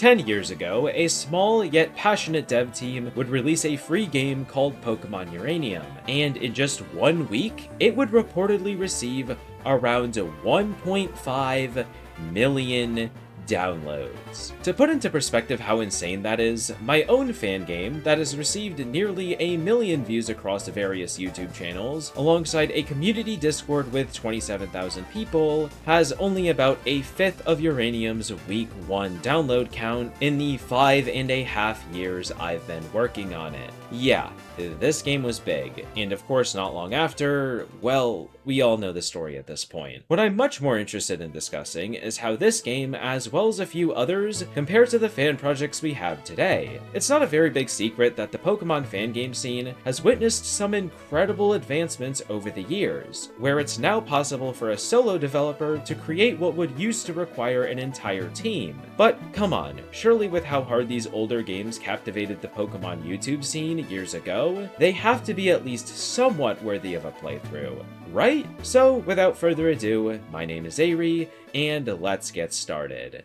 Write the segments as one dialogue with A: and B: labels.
A: 10 years ago, a small yet passionate dev team would release a free game called Pokemon Uranium, and in just 1 week, it would reportedly receive around 1.5 million downloads. To put into perspective how insane that is, my own fan game that has received nearly 1 million views across various YouTube channels, alongside a community Discord with 27,000 people, has only about a fifth of Uranium's week 1 download count in the 5.5 years I've been working on it. Yeah, this game was big, and of course not long after, well, we all know the story at this point. What I'm much more interested in discussing is how this game, as well as a few others, compare to the fan projects we have today. It's not a very big secret that the Pokemon fan game scene has witnessed some incredible advancements over the years, where it's now possible for a solo developer to create what would used to require an entire team. But come on, surely with how hard these older games captivated the Pokemon YouTube scene years ago, they have to be at least somewhat worthy of a playthrough, right? So without further ado, my name is Ari, and let's get started.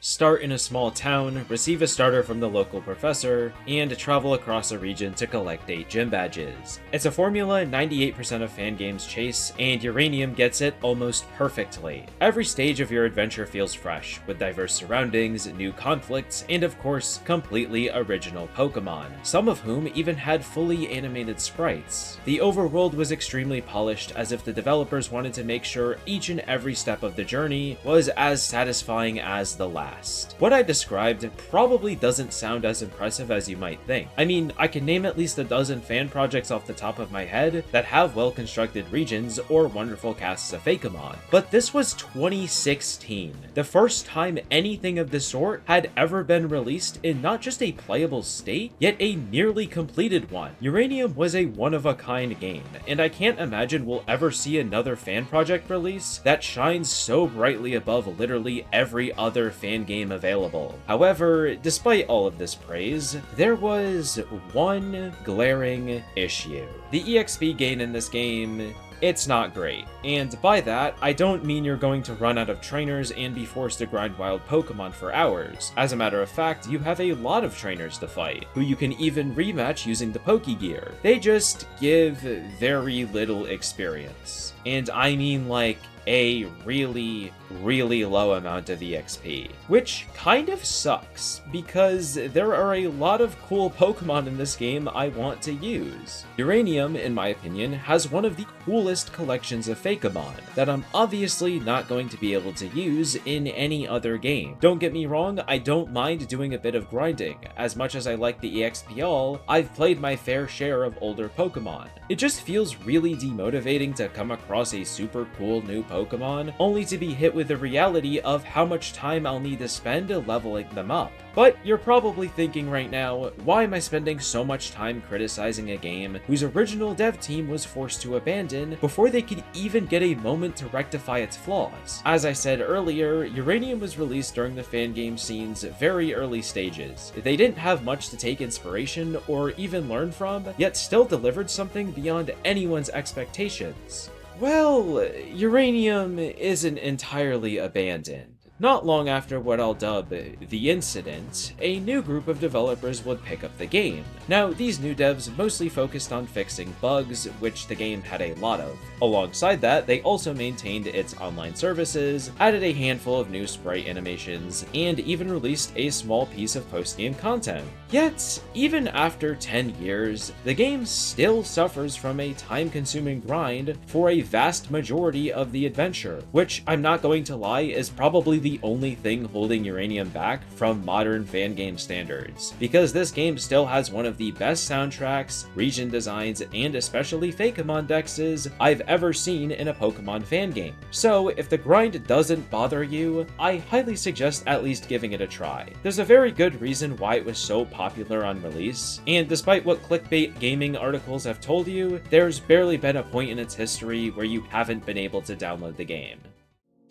A: Start in a small town, receive a starter from the local professor, and travel across a region to collect 8 gym badges. It's a formula 98% of fan games chase, and Uranium gets it almost perfectly. Every stage of your adventure feels fresh, with diverse surroundings, new conflicts, and of course, completely original Pokemon, some of whom even had fully animated sprites. The overworld was extremely polished, as if the developers wanted to make sure each and every step of the journey was as satisfying as the last. What I described probably doesn't sound as impressive as you might think. I mean, I can name at least a dozen fan projects off the top of my head that have well-constructed regions or wonderful casts of Fakeamon, but this was 2016, the first time anything of the sort had ever been released in not just a playable state, yet a nearly completed one. Uranium was a one-of-a-kind game, and I can't imagine we'll ever see another fan project release that shines so brightly above literally every other fan game available. However, despite all of this praise, there was one glaring issue. The EXP gain in this game, it's not great. And by that, I don't mean you're going to run out of trainers and be forced to grind wild Pokemon for hours. As a matter of fact, you have a lot of trainers to fight, who you can even rematch using the Pokegear. They just give very little experience. And I mean like a really low amount of EXP, which kind of sucks because there are a lot of cool Pokemon in this game I want to use. Uranium, in my opinion, has one of the coolest collections of Fakeamon that I'm obviously not going to be able to use in any other game. Don't get me wrong, I don't mind doing a bit of grinding. As much as I like the EXP all, I've played my fair share of older Pokemon. It just feels really demotivating to come across a super cool new Pokemon, only to be hit with the reality of how much time I'll need to spend leveling them up. But you're probably thinking right now, why am I spending so much time criticizing a game whose original dev team was forced to abandon before they could even get a moment to rectify its flaws? As I said earlier, Uranium was released during the fan game scene's very early stages. They didn't have much to take inspiration or even learn from, yet still delivered something beyond anyone's expectations. Well, Uranium isn't entirely abandoned. Not long after what I'll dub the incident, a new group of developers would pick up the game. Now, these new devs mostly focused on fixing bugs, which the game had a lot of. Alongside that, they also maintained its online services, added a handful of new sprite animations, and even released a small piece of post-game content. Yet, even after 10 years, the game still suffers from a time-consuming grind for a vast majority of the adventure, which, I'm not going to lie, is probably the only thing holding Uranium back from modern fan game standards, because this game still has one of the best soundtracks, region designs, and especially Fakeamon dexes I've ever seen in a Pokemon fan game. So if the grind doesn't bother you, I highly suggest at least giving it a try. There's a very good reason why it was so popular on release, and despite what clickbait gaming articles have told you, there's barely been a point in its history where you haven't been able to download the game.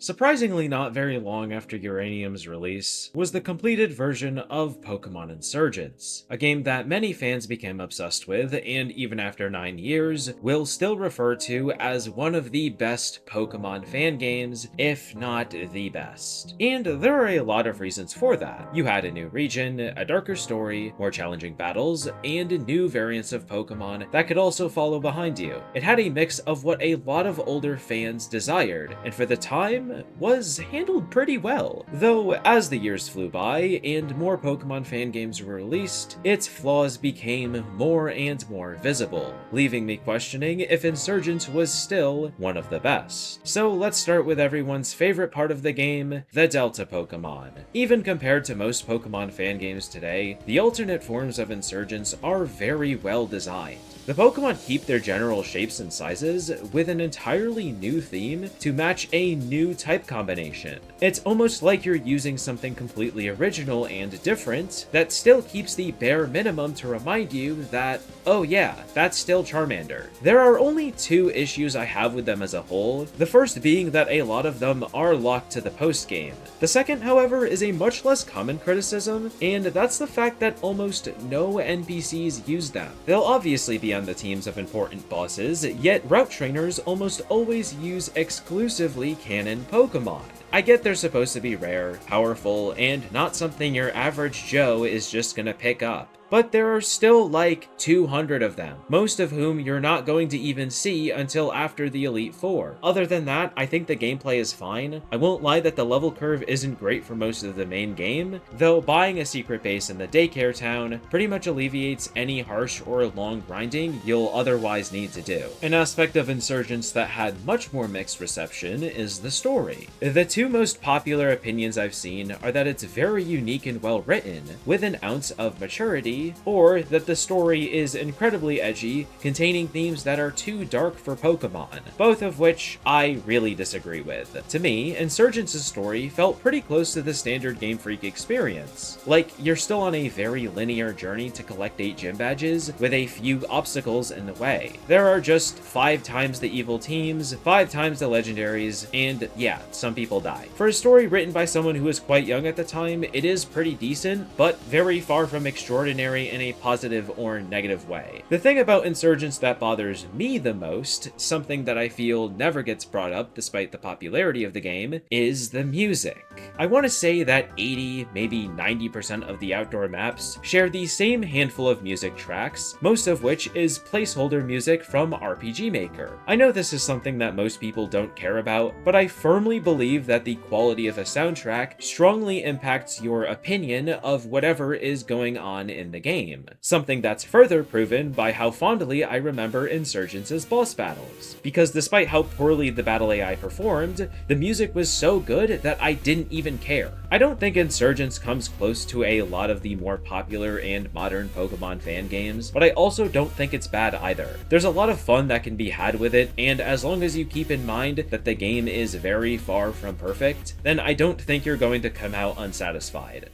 A: Surprisingly not very long after Uranium's release was the completed version of Pokemon Insurgence, a game that many fans became obsessed with and even after 9 years will still refer to as one of the best Pokemon fan games, if not the best. And there are a lot of reasons for that. You had a new region, a darker story, more challenging battles, and new variants of Pokemon that could also follow behind you. It had a mix of what a lot of older fans desired, and for the time, was handled pretty well. Though, as the years flew by and more Pokemon fan games were released, its flaws became more and more visible, leaving me questioning if Insurgence was still one of the best. So let's start with everyone's favorite part of the game, the Delta Pokemon. Even compared to most Pokemon fan games today, the alternate forms of Insurgence are very well designed. The Pokemon keep their general shapes and sizes with an entirely new theme to match a new type combination. It's almost like you're using something completely original and different that still keeps the bare minimum to remind you that, oh yeah, that's still Charmander. There are only 2 issues I have with them as a whole, the first being that a lot of them are locked to the post-game. The second, however, is a much less common criticism, and that's the fact that almost no NPCs use them. They'll obviously be on the teams of important bosses, yet route trainers almost always use exclusively canon Pokemon. I get they're supposed to be rare, powerful, and not something your average Joe is just gonna pick up. But there are still like 200 of them, most of whom you're not going to even see until after the Elite Four. Other than that, I think the gameplay is fine. I won't lie that the level curve isn't great for most of the main game, though buying a secret base in the daycare town pretty much alleviates any harsh or long grinding you'll otherwise need to do. An aspect of Insurgence that had much more mixed reception is the story. The 2 most popular opinions I've seen are that it's very unique and well written, with an ounce of maturity, or that the story is incredibly edgy, containing themes that are too dark for Pokemon, both of which I really disagree with. To me, Insurgence's story felt pretty close to the standard Game Freak experience. Like, you're still on a very linear journey to collect 8 gym badges, with a few obstacles in the way. There are just 5 times the evil teams, 5 times the legendaries, and yeah, some people die. For a story written by someone who was quite young at the time, it is pretty decent, but very far from extraordinary in a positive or negative way. The thing about Insurgence that bothers me the most, something that I feel never gets brought up despite the popularity of the game, is the music. I want to say that 80, maybe 90% of the outdoor maps share the same handful of music tracks, most of which is placeholder music from RPG Maker. I know this is something that most people don't care about, but I firmly believe that the quality of a soundtrack strongly impacts your opinion of whatever is going on in the game, something that's further proven by how fondly I remember Insurgence's boss battles. Because despite how poorly the battle AI performed, the music was so good that I didn't even care. I don't think Insurgence comes close to a lot of the more popular and modern Pokemon fan games, but I also don't think it's bad either. There's a lot of fun that can be had with it, and as long as you keep in mind that the game is very far from perfect, then I don't think you're going to come out unsatisfied.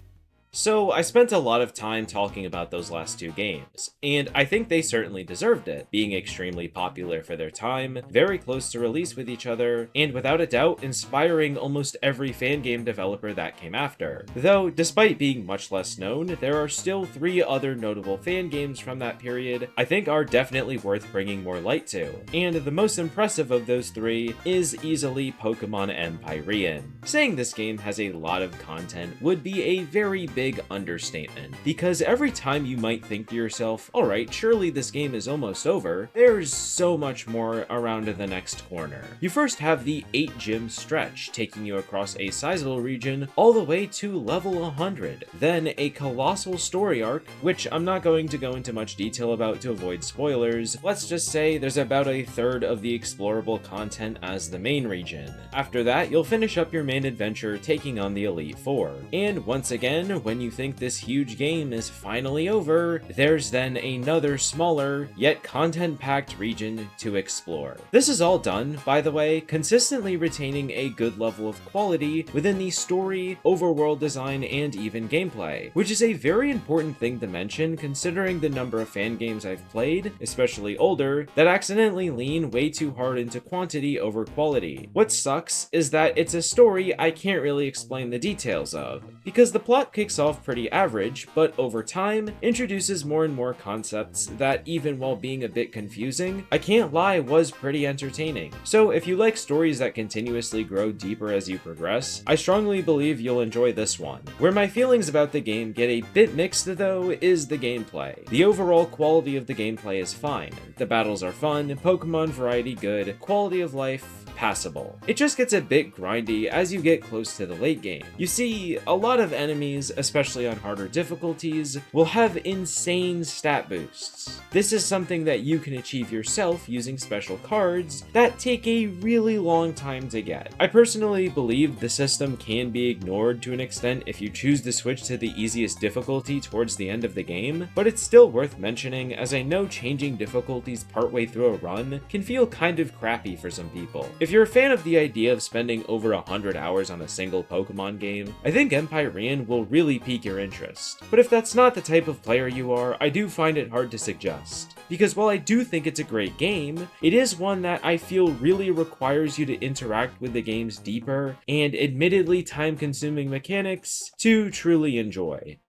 A: So I spent a lot of time talking about those last 2 games, and I think they certainly deserved it, being extremely popular for their time, very close to release with each other, and without a doubt inspiring almost every fan game developer that came after. Though, despite being much less known, there are still 3 other notable fan games from that period I think are definitely worth bringing more light to, and the most impressive of those 3 is easily Pokemon Empyrean. Saying this game has a lot of content would be a very big understatement, because every time you might think to yourself, alright, surely this game is almost over, there's so much more around the next corner. You first have the 8 gym stretch, taking you across a sizable region all the way to level 100. Then a colossal story arc, which I'm not going to go into much detail about to avoid spoilers. Let's just say there's about a third of the explorable content as the main region. After that, you'll finish up your main adventure taking on the Elite Four. And once again, when you think this huge game is finally over, there's then another smaller, yet content-packed region to explore. This is all done, by the way, consistently retaining a good level of quality within the story, overworld design, and even gameplay, which is a very important thing to mention considering the number of fan games I've played, especially older, that accidentally lean way too hard into quantity over quality. What sucks is that it's a story I can't really explain the details of, because the plot kicks off pretty average, but over time, introduces more and more concepts that, even while being a bit confusing, I can't lie was pretty entertaining. So if you like stories that continuously grow deeper as you progress, I strongly believe you'll enjoy this one. Where my feelings about the game get a bit mixed though is the gameplay. The overall quality of the gameplay is fine. The battles are fun, Pokemon variety good, quality of life passable. It just gets a bit grindy as you get close to the late game. You see, a lot of enemies, especially on harder difficulties, will have insane stat boosts. This is something that you can achieve yourself using special cards that take a really long time to get. I personally believe the system can be ignored to an extent if you choose to switch to the easiest difficulty towards the end of the game, but it's still worth mentioning as I know changing difficulties partway through a run can feel kind of crappy for some people. If you're a fan of the idea of spending over 100 hours on a single Pokemon game, I think Empyrean will really pique your interest. But if that's not the type of player you are, I do find it hard to suggest. Because while I do think it's a great game, it is one that I feel really requires you to interact with the game's deeper and admittedly time-consuming mechanics to truly enjoy.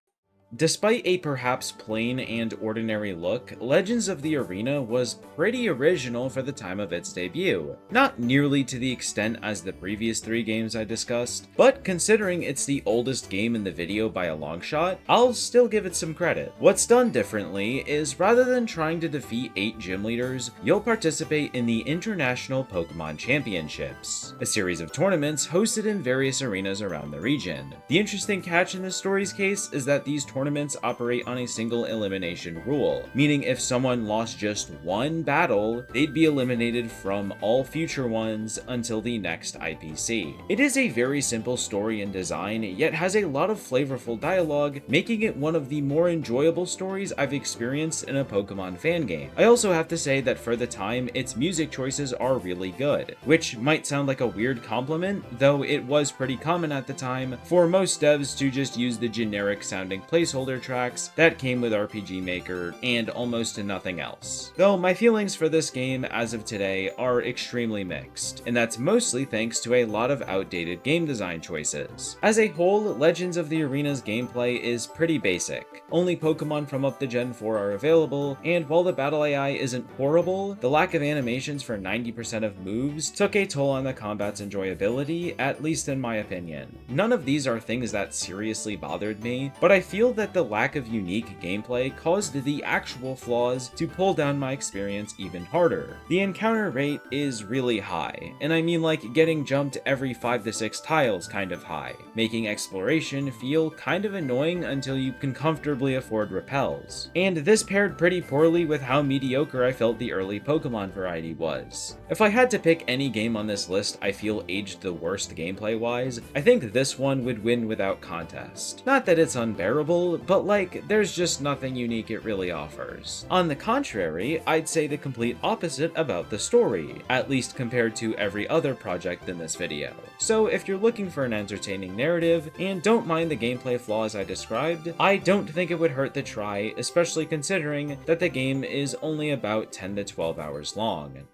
A: Despite a perhaps plain and ordinary look, Legends of the Arena was pretty original for the time of its debut. Not nearly to the extent as the previous 3 games I discussed, but considering it's the oldest game in the video by a long shot, I'll still give it some credit. What's done differently is rather than trying to defeat 8 gym leaders, you'll participate in the International Pokemon Championships, a series of tournaments hosted in various arenas around the region. The interesting catch in the story's case is that these tournaments operate on a single elimination rule, meaning if someone lost just one battle, they'd be eliminated from all future ones until the next IPC. It is a very simple story and design, yet has a lot of flavorful dialogue, making it one of the more enjoyable stories I've experienced in a Pokemon fan game. I also have to say that for the time, its music choices are really good, which might sound like a weird compliment, though it was pretty common at the time for most devs to just use the generic sounding placeholder tracks that came with RPG Maker and almost to nothing else. Though my feelings for this game as of today are extremely mixed, and that's mostly thanks to a lot of outdated game design choices. As a whole, Legends of the Arena's gameplay is pretty basic. Only Pokemon from up to Gen 4 are available, and while the battle AI isn't horrible, the lack of animations for 90% of moves took a toll on the combat's enjoyability, at least in my opinion. None of these are things that seriously bothered me, but I feel that the lack of unique gameplay caused the actual flaws to pull down my experience even harder. The encounter rate is really high, and I mean like getting jumped every 5 to 6 tiles kind of high, making exploration feel kind of annoying until you can comfortably afford repels. And this paired pretty poorly with how mediocre I felt the early Pokemon variety was. If I had to pick any game on this list I feel aged the worst gameplay-wise, I think this one would win without contest. Not that it's unbearable, but like, there's just nothing unique it really offers. On the contrary, I'd say the complete opposite about the story, at least compared to every other project in this video. So if you're looking for an entertaining narrative, and don't mind the gameplay flaws I described, I don't think it would hurt to try, especially considering that the game is only about 10 to 12 hours long.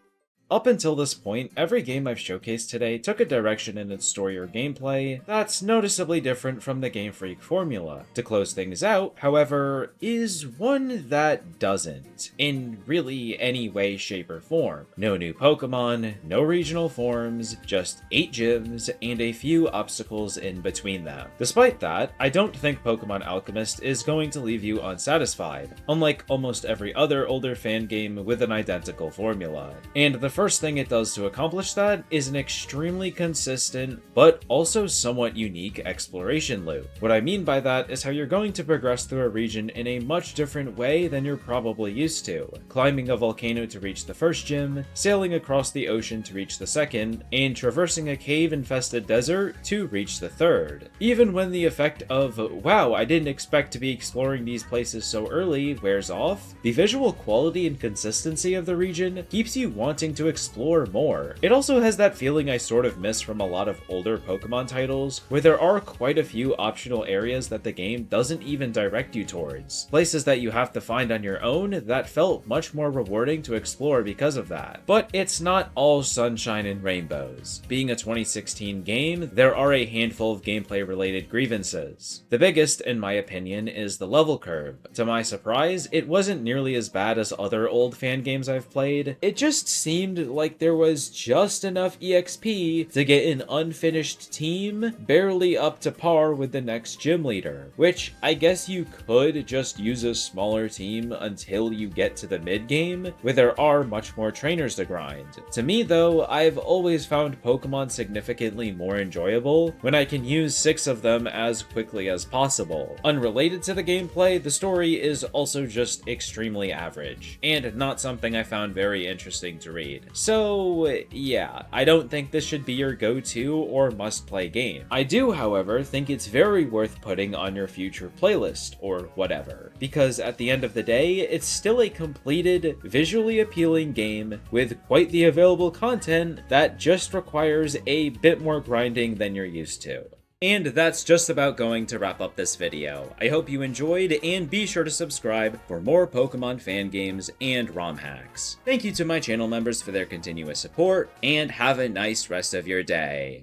A: Up until this point, every game I've showcased today took a direction in its story or gameplay that's noticeably different from the Game Freak formula. To close things out, however, is one that doesn't, in really any way, shape, or form. No new Pokemon, no regional forms, just 8 gyms, and a few obstacles in between them. Despite that, I don't think Pokemon Alchemist is going to leave you unsatisfied, unlike almost every other older fan game with an identical formula. And the first first thing it does to accomplish that is an extremely consistent, but also somewhat unique exploration loop. What I mean by that is how you're going to progress through a region in a much different way than you're probably used to, climbing a volcano to reach the first gym, sailing across the ocean to reach the second, and traversing a cave-infested desert to reach the third. Even when the effect of, wow, I didn't expect to be exploring these places so early, wears off, the visual quality and consistency of the region keeps you wanting to explore more. It also has that feeling I sort of miss from a lot of older Pokemon titles, where there are quite a few optional areas that the game doesn't even direct you towards. Places that you have to find on your own that felt much more rewarding to explore because of that. But it's not all sunshine and rainbows. Being a 2016 game, there are a handful of gameplay-related grievances. The biggest, in my opinion, is the level curve. To my surprise, it wasn't nearly as bad as other old fan games I've played. It just seemed like there was just enough EXP to get an unfinished team barely up to par with the next gym leader, which I guess you could just use a smaller team until you get to the mid-game, where there are much more trainers to grind. To me though, I've always found Pokemon significantly more enjoyable when I can use 6 of them as quickly as possible. Unrelated to the gameplay, the story is also just extremely average, and not something I found very interesting to read. So yeah, I don't think this should be your go-to or must-play game. I do, however, think it's very worth putting on your future playlist, or whatever, because at the end of the day, it's still a completed, visually appealing game with quite the available content that just requires a bit more grinding than you're used to. And that's just about going to wrap up this video. I hope you enjoyed, and be sure to subscribe for more Pokemon fan games and ROM hacks. Thank you to my channel members for their continuous support, and have a nice rest of your day.